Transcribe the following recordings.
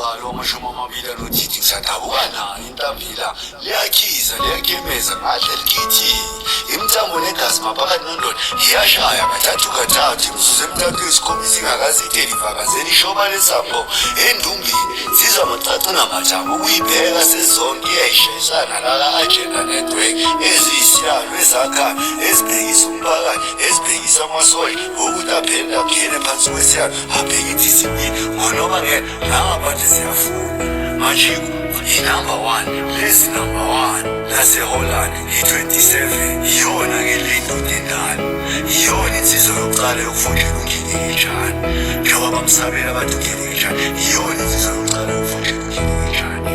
umzalo amashumi amabili anothiti ngisadabuka nayo intambila liyakhiza liyakemeza ngadle likithi imithambo negazi maphakathi nondoda iyashaya kathathu kathathu imzuzu emithathu esikhombisa ingakaziteli vakazeli ishoba lesambo endumbini zizwa amacacu namathambo ukuyibheka sezonke iyayishayisana lala agenda network eziyisiyalo ezakhayo ezibhekisa umphakathi ezibhekisa amasotsha ukuthi aphinde angene phansi kwesiyalo abheke idiscipline ngonoma ngeke nangabantu siyafuna manje i-number 1 lesi number 1 laseholland i-27 iyona-ke le ndoda endala iyona insizwa yokucala yokufundela unginigijane njengoba bamsabela abantu unginigijane iyona insizwa yokucala yokufundela unginigijane.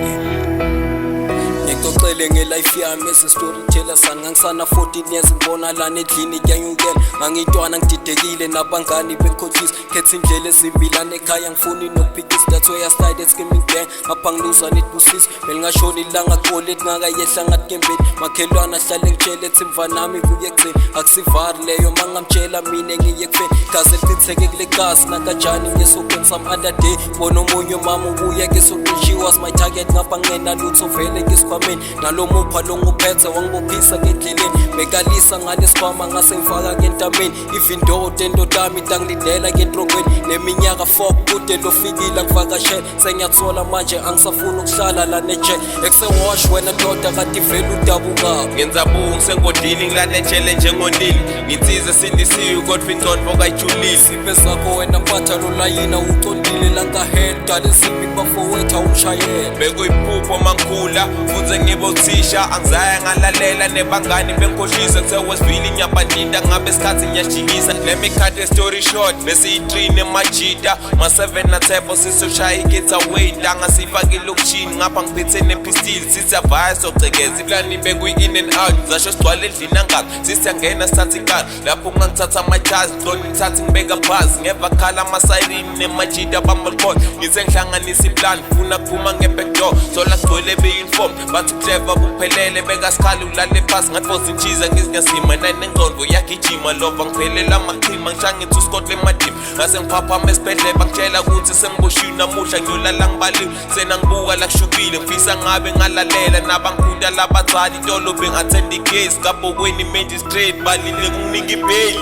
Ngixoxele ngelife yami as a storyteller sangangisana 14 years ngibona lana edlini yanyukela ngangitwana ngididekile nabangani bekhohlisa khetha indlela ezimbilana ekhaya ngifuni nokuphikisa that's why I started screaming bang ngapha ngiluza nitbusisi belingashoni ilanga gole ngakayehla ngatkembeni makhelwana hlale ngitshele ethi mvanami kuye kutheni akusivari leyo mangamtshela mina ngiye kufeni gazi elichitheke kule gazi nakanjani ngesokweni some other day bona omunye mama ubuye kesokweni she was my target ngapha ngena lutho vele ngesikhwameni nalo mupha lo nguphethe wangibophisa ngendleleni bekalisa ngalesikhwama ngase ngifaka kentameni even though tendodami tangilindela kentrongweni neminyaka 4 kude lofikile ngivakashela sengiyathola manje angisafuna ukuhlala la neje eksewash wena doda kanti vele udabuka ngenza bungu sengodini ngilanetshele njengonini ngithize sindisiwe kodwa inconfo kayijulile sibe sakho wena mpatha lo layina ucondile langahead dale sibi bafowetha umshayela bekuyiphupho mangikhula futhi ngibe uthisha angizaya ngalalela nebangani bengikhohlisa kusewestville inyabandinda ngabe isikhathi ngiyashikisa let me cut the story short bese i3 nemajita ma7 nathepho sisoshaya i-getaway ntanga siyifake lokishini ngapha ngiphethe nepistili sithi avaya socekeza iplani bekwi-in and out zasho sigcwale endlini angaka sisiyangena sithatha ikala lapho ngangithatha amajazi ngicona ngithatha ngibeka phansi ngeva khala amasayirini nemajita bamalikhona ngithe ngihlanganisa iplani funa kuphuma ngebackdoor sola sigcwele be-uniform bathi clever kuphelele bekasikhala ulale phasi ngatfoza intshiza ngizinyasima nanengcondo yagijima lova ngiphelela amachima ngishangithi usikotla emadima ngase ngiphaphama esibhedlela bangitshela ukuthi sengiboshiwe namuhla ngiyolala ngibaliwe sena ngibuka la kushubile ngifisa ngabe ngalalela nabangikhunda labazali intolo bengathenda igesi kabhokweni magistrate balile kunginika ibheli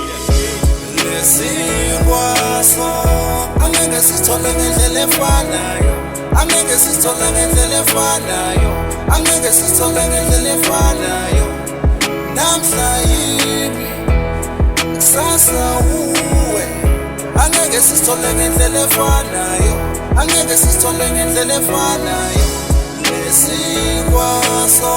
lesikwaso angeke sithole ngendlela efanayo angeke sithole ngendlela efanayo angeke sithole ngendlela efanayo namhla yimi kusasa uwe angeke sithole ngendlela efanayo angeke sithole ngendlela efanayo lesikwaso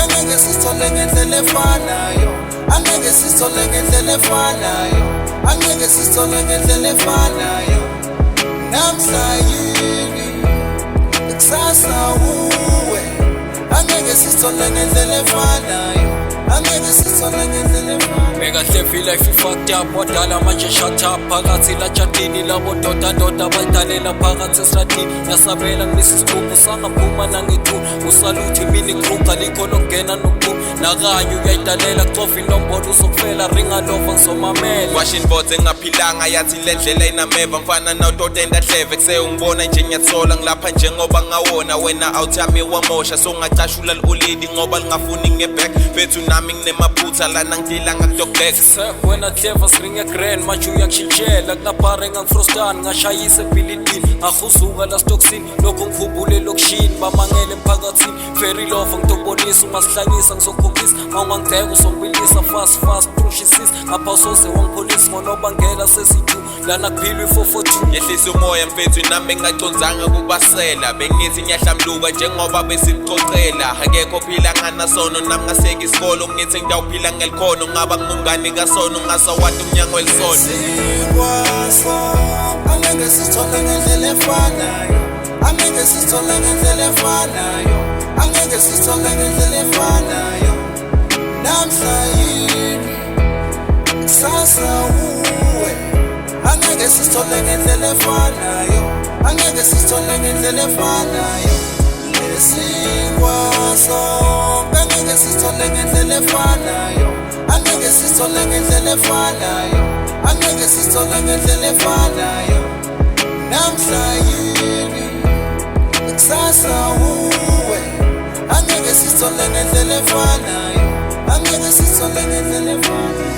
angeke sithole ngendlela efanayo angeke sithole ngendlela efanayo angeke sithole ngendlela efanayo namhla yimi kusasa uwe angeke sithole ngendlela efanayo angeke sithole ngendlela efanayo bekahle life i-fucked up wadala manje shut up phakathi lajadini labo doda badalela phakathi esradini yasabela ngilisa isigubu sangaphuma nangethuba usaluthi mini kruga likho lokungena nokuphuma nakanye uyayidalela kucofa inombolo uzokufela ringa lova ngizomamela washingboard engaphilanga yathi le ndlela inameva mfana nawudoda endahleve kuseyongibona nje ngiyathola ngilapha njengoba ngawona wena awuthami wamosha so ngacashula li-oledi ngoba lingafuni ngeback bethu nami nginemaphutha lana ngidila ngakudokbek wena clever siringe grand manje uyakushintshela kunabhare ngangifrostani ngashayisa ebhilidini ngahuzuka la stoksini lokho ngikhumbule lokishini bamangele emphakathini very love ngitobonisa ungasihlanyisa ngizokhokhisa mawungangideka uzongibilisa fast pushisisa ngapha usoze wangipholisa ngonobangela sesithu lana kuphilwa i442 yehlisa umoya mfethu nami engacondzanga kubasela bengithi ngiyahlamluka njengoba besicocela akekho phila nganasono nami ngaseka isikolo ngithi ngidawuphila ngelikhono ngaba ngumngani kasono ngasawati umnyango welisono lesikwaso angeke sithole ngendlela efanayo angeke sithole ngendlela efanayo angeke sithole ngendlela efanayo namhla yimi kusasa uwe angeke sithole ngendlela efanayo angeke sithole ngendlela efanayo lesikwaso angeke sithole ngendlela efanayo angeke sithole ngendlela efanayo angeke sithole ngendlela efanayo namhla yimi efanayo, angeke sithole ngendlela efanayo.